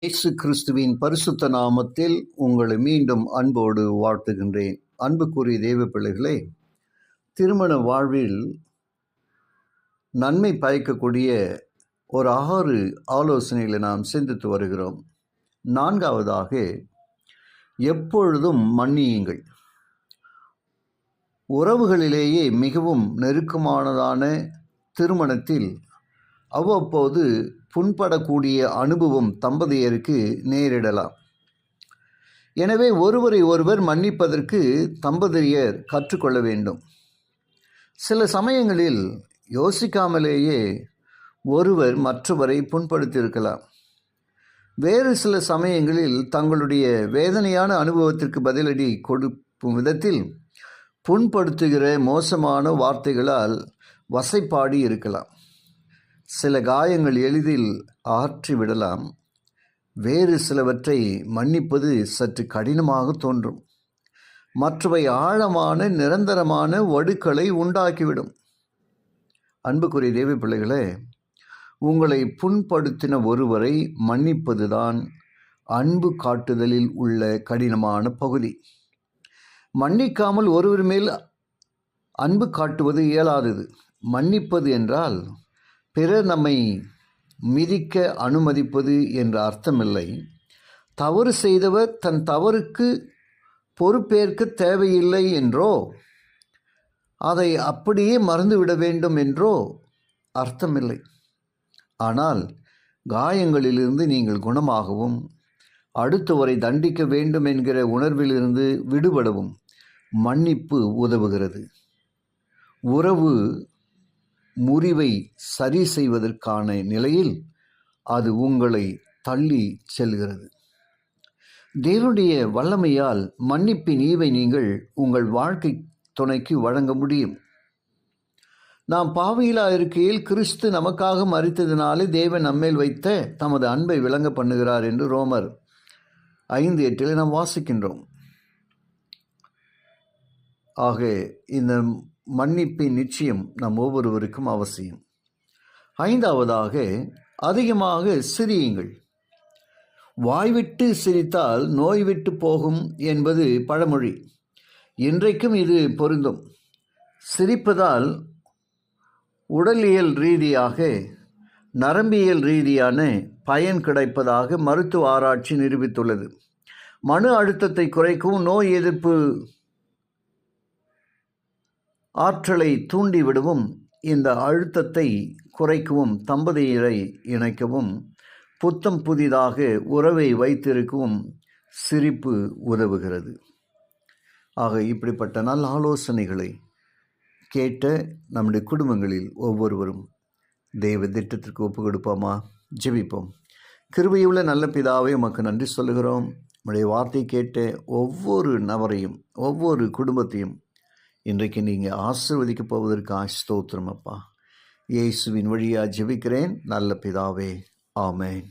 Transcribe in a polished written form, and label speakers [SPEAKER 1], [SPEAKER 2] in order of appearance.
[SPEAKER 1] இயேசு கிறிஸ்துவின் பரிசுத்த நாமத்தில் உங்களை மீண்டும் அன்போடு வாழ்த்துகின்றேன். அன்புக்குரிய தேவ பிள்ளைகளே, திருமண வாழ்வில் நன்மை பயக்கக்கூடிய ஒரு 6 ஆலோசனைகளை நாம் சிந்தித்து வருகிறோம். 4வதாக, எப்பொழுதும் மன்னியுங்கள். உறவுகளிலேயே மிகவும் நெருக்கமானதான திருமணத்தில் அவ்வப்போது புண்படக்கூடிய அனுபவம் தம்பதியருக்கு நேரிடலாம். எனவே ஒருவரை ஒருவர் மன்னிப்பதற்கு தம்பதியர் கற்றுக்கொள்ள வேண்டும். சில சமயங்களில் யோசிக்காமலேயே ஒருவர் மற்றவரை புண்படுத்தியிருக்கலாம். வேறு சில சமயங்களில் தங்களுடைய வேதனையான அனுபவத்திற்கு பதிலடி கொடுக்கும் விதத்தில் புண்படுத்துகிற மோசமான வார்த்தைகளால் வசைப்பாடி இருக்கலாம். சில காயங்கள் எளிதில் ஆற்றிவிடலாம். வேறு சிலவற்றை மன்னிப்பது சற்று கடினமாக தோன்றும். மற்றவை ஆழமான நிரந்தரமான வடுக்களை உண்டாக்கிவிடும். அன்புக்குரிய தேவ பிள்ளைகளே, உங்களை புண்படுத்தின ஒருவரை மன்னிப்பதுதான் அன்பு காட்டுதலில் உள்ள கடினமான பகுதி. மன்னிக்காமல் ஒருவர் மேல் அன்பு காட்டுவது இயலாதது. மன்னிப்பது என்றால் பிறர் நம்மை மிதிக்க அனுமதிப்பது என்ற அர்த்தமில்லை. தவறு செய்தவர் தன் தவறுக்கு பொறுப்பேற்க தேவையில்லை என்றோ அதை அப்படியே மறந்துவிட வேண்டும் என்றோ அர்த்தமில்லை. ஆனால் காயங்களிலிருந்து நீங்கள் குணமாகவும் அடுத்தவரை தண்டிக்க வேண்டும் என்கிற உணர்விலிருந்து விடுபடவும் மன்னிப்பு உதவுகிறது. உறவு முறிவை சரி செய்வதற்கான நிலையில் அது உங்களை தள்ளி செல்கிறது. தேவனுடைய வல்லமையால் மன்னிப்பின் ஈவை நீங்கள் உங்கள் வாழ்க்கை துணைக்கு வழங்க முடியும். நாம் பாவியிலா இருக்கையில் கிறிஸ்து நமக்காக மரித்ததினாலே தேவன் நம்மேல் வைத்த தமது அன்பை விளங்க பண்ணுகிறார் என்று ரோமர் 5:8 நாம் வாசிக்கின்றோம். ஆக இந்த மன்னிப்பின் நிச்சயம் நம் ஒவ்வொருவருக்கும் அவசியம். 5வதாக, அதிகமாக சிரியுங்கள். வாய்விட்டு சிரித்தால் நோய் விட்டு போகும் என்பது பழமொழி. இன்றைக்கும் இது பொருந்தும். சிரிப்பதால் உடலியல் ரீதியாக நரம்பியல் ரீதியான பயன் கிடைப்பதாக மருத்துவ ஆராய்ச்சி நிரூபித்துள்ளது. மன அழுத்தத்தை குறைக்கவும் நோய் எதிர்ப்பு ஆற்றலை தூண்டிவிடவும் இந்த அழுத்தத்தை குறைக்கவும் தம்பதியரை இணைக்கவும் புத்தம் புதிதாக உறவை வைத்திருக்கவும் சிரிப்பு உதவுகிறது. ஆக இப்படிப்பட்ட நல்ல ஆலோசனைகளை கேட்ட நம்முடைய குடும்பங்களில் ஒவ்வொருவரும் தெய்வ திட்டத்திற்கு ஒப்பு கொடுப்போமா? ஜெபிப்போம். கிருபையுள்ள நல்ல பிதாவே, உமக்கு நன்றி சொல்லுகிறோம். உம்முடைய வார்த்தை கேட்ட ஒவ்வொரு நபரையும் ஒவ்வொரு குடும்பத்தையும் இன்றைக்கு நீங்கள் ஆசீர்வதிக்க போவதற்கு ஸ்தோத்திரம் அப்பா. இயேசுவின் வழியாக ஜெபிக்கிறேன் நல்ல பிதாவே. ஆமென்.